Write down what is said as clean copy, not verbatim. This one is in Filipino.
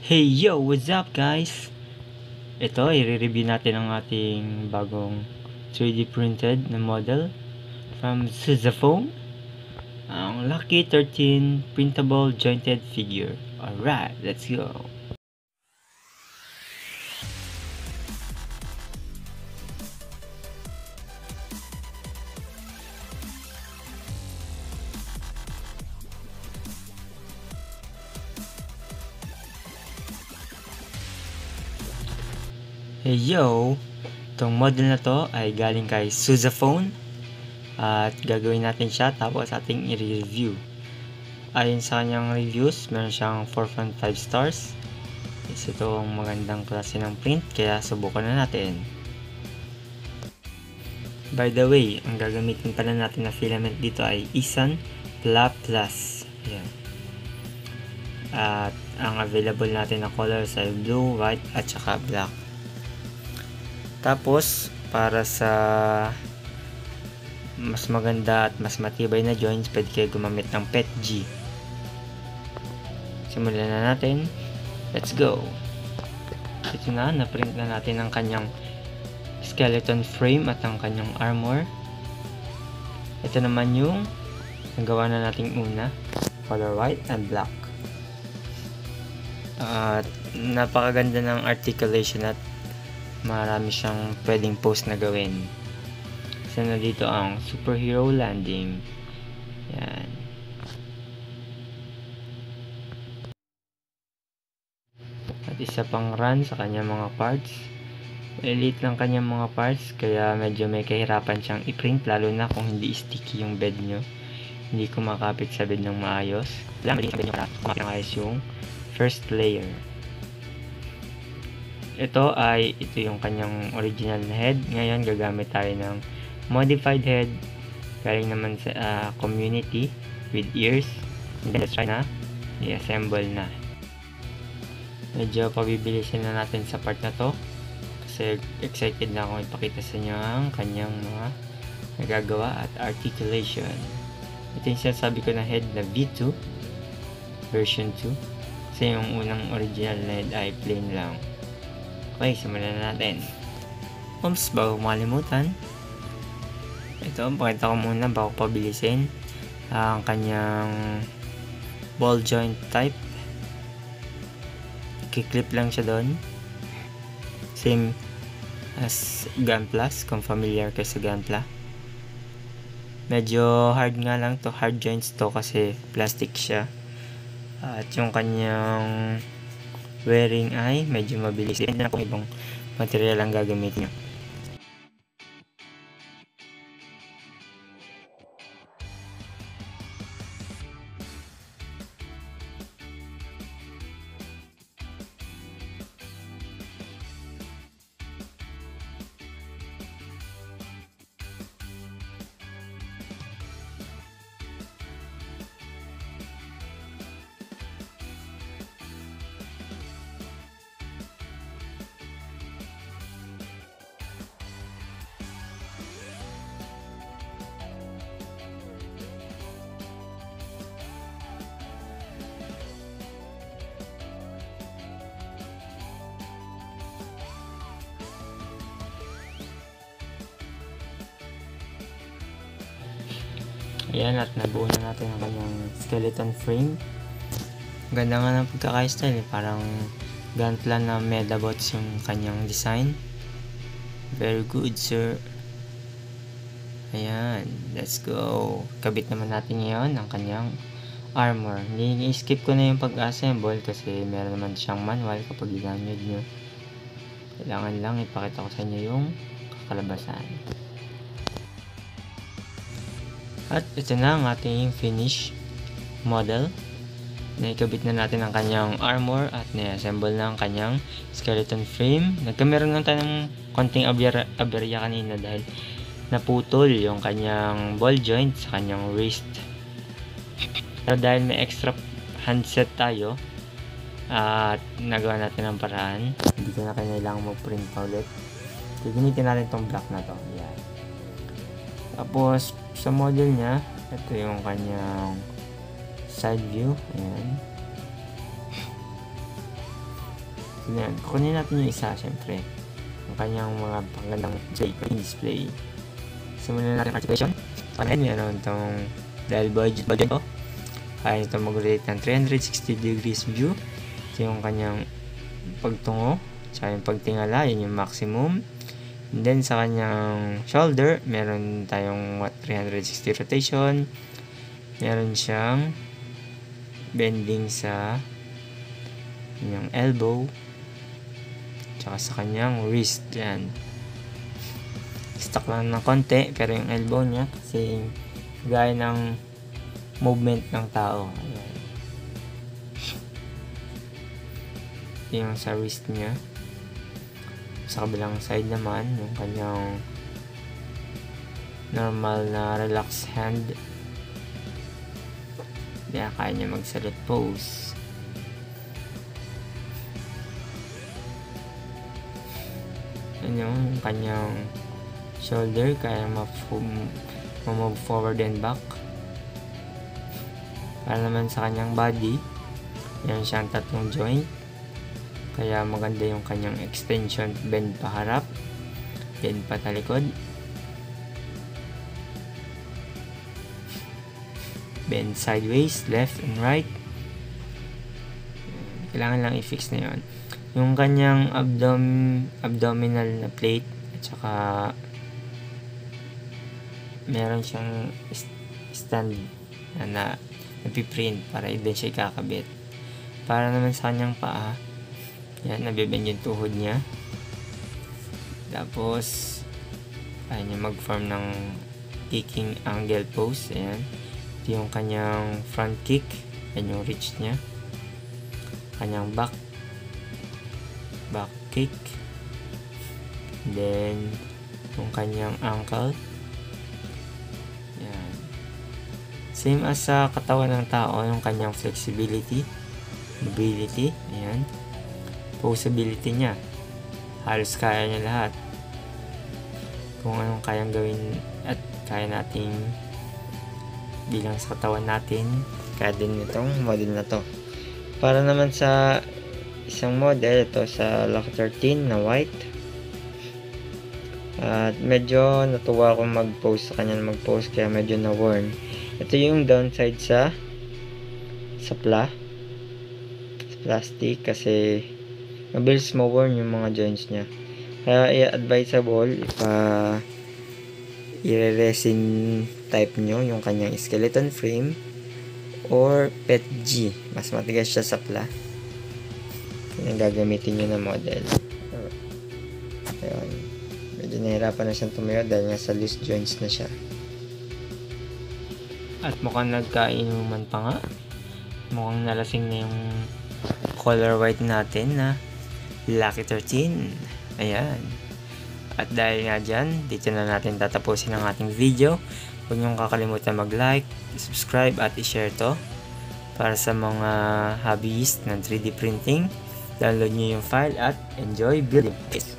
Hey yo, what's up guys? Ito, i-review natin ang ating bagong 3D printed na model from Sousaphone, ang Lucky 13 printable jointed figure. Alright, let's go! Hey yo! Itong model na to ay galing kay Sousaphone at gagawin natin siya tapos ating i-review. Ayon sa kanyang reviews, meron siyang 4.5 stars. Ito ang magandang klase ng print kaya subukan na natin. By the way, ang gagamitin pala natin na filament dito ay Isan Pla Plus. Ayan. At ang available natin na colors ay blue, white at saka black. Tapos, para sa mas maganda at mas matibay na joints, pwede kayo gumamit ng PETG. Simulan na natin. Let's go! Ito na, na-print na natin ang kanyang skeleton frame at ang kanyang armor. Ito naman yung nagawa na nating una, color white and black. At napakaganda ng articulation at marami siyang pwedeng pose na gawin. Isa na dito ang superhero landing. Yan. At isa pang run sa kanyang mga parts. Elite lang kanyang mga parts, kaya medyo may kahirapan siyang i-print, lalo na kung hindi sticky yung bed nyo. Hindi kumakapit sa bed ng maayos. Kailangan malinis ang bed nyo para kumakapit ng ayos yung first layer. Ito yung kanyang original na head. Ngayon gagamit tayo ng modified head galing naman sa community with ears. And then let's try na i-assemble na. Medyo pabibilisin na natin sa part na to kasi excited na akong ipakita sa inyo ang kanyang mga nagagawa at articulation. Ito yung sinasabi ko na head na V2 version 2 kasi yung unang original na head ay plain lang. Okay, simulan na natin. Bago makalimutan, ito, pakita ko muna bago pabilisin ang kanyang ball joint type. Kiklip lang siya doon. Same as Gunpla, kung familiar kayo sa Gunpla. Medyo hard nga lang to, hard joints to kasi plastic siya. At yung kanyang wearing ay medyo mabilis. Hindi na kung ibang material ang gagamitin nyo. Ayan, at nabuo na natin ang kanyang skeleton frame. Ganda nga ng pagkaka-style eh. Parang Gunpla na Medabots yung kanyang design. Very good, sir. Ayan, let's go. Kabit naman natin ngayon ang kanyang armor. Skip ko na yung pag-assemble kasi meron naman siyang manual kapag ginamit nyo. Kailangan lang ipakita ko sa inyo yung kakalabasan. At ito na ang ating finish model. Naikabit na natin ang kanyang armor at na-assemble na ang kanyang skeleton frame. Nagkameron lang tayo ng konting aberya kanina dahil naputol yung kanyang ball joint sa kanyang wrist. Pero dahil may extra handset tayo at nagawa natin ang paraan, hindi ko na kailangang mag-print pa ulit. Gagamitin natin itong black na to. Yan. Tapos sa model niya, ito yung kanyang side view. Ayan. So, yan. Kukunin natin yung isa, syempre. Ang kanyang mga pagandang display. Simulan natin articulation. Panay, meron itong dahil budget ko. Kaya nito mag-rotate ng 360 degrees view. Ito yung kanyang pagtungo. Tsaka yung pagtingala, yun yung maximum. And then sa kanyang shoulder, meron tayong 360 rotation. Meron siyang bending sa kanyang elbow. Tsaka sa kanyang wrist. Yan. Stuck lang ng konti, pero yung elbow niya kasi gaya ng movement ng tao. Ayan. Yung sa wrist niya. Sa kabilang side naman, yung kanyang normal na relaxed hand. Kaya kaya niya mag-salute pose. Yan yung kanyang shoulder, kaya ma-move forward and back. Para naman sa kanyang body, meron siyang tatlong joint. Kaya maganda yung kanyang extension, bend pa harap, bend pa talikod, bend sideways, left and right. Kailangan lang i-fix na yun. Yung kanyang abdominal na plate, at saka meron siyang stand na napiprint para doon siya ikakabit. Para naman sa kanyang paa, yan, nabibend yung tuhod niya. Tapos kaya niya mag-form ng kicking angle pose. Ayan. Ito yung kanyang front kick. Yan yung reach niya. Kanyang back kick. Then yung kanyang ankle. Yan. Same as sa katawan ng tao, yung kanyang flexibility, mobility. Ayan. Possibility niya, halos kaya niya lahat. Kung anong kayang gawin at kaya nating bilang sa katawan natin, kaya din itong model na to. Para naman sa isang model, ito sa Lock 13 na white. At medyo natuwa akong mag-post sa kanya, kaya medyo na-worn. Ito yung downside sa plastic, kasi mabilis ma-worn yung mga joints niya. Kaya i-advisable i-resin type nyo yung kanyang skeleton frame or PETG. Mas matigas siya sa yung gagamitin nyo na model. Ayun. Medyo nahirapan na siyang tumayo dahil nga sa loose joints na siya. At mukhang nagkainuman pa nga. Mukhang nalasing na yung color white natin na Lucky 13. Ayan. At dahil nga dyan, dito na natin tatapusin ang ating video. Huwag niyong kakalimutan mag-like, subscribe at i-share to para sa mga hobbyist ng 3D printing. Download niyo yung file at enjoy building. Peace.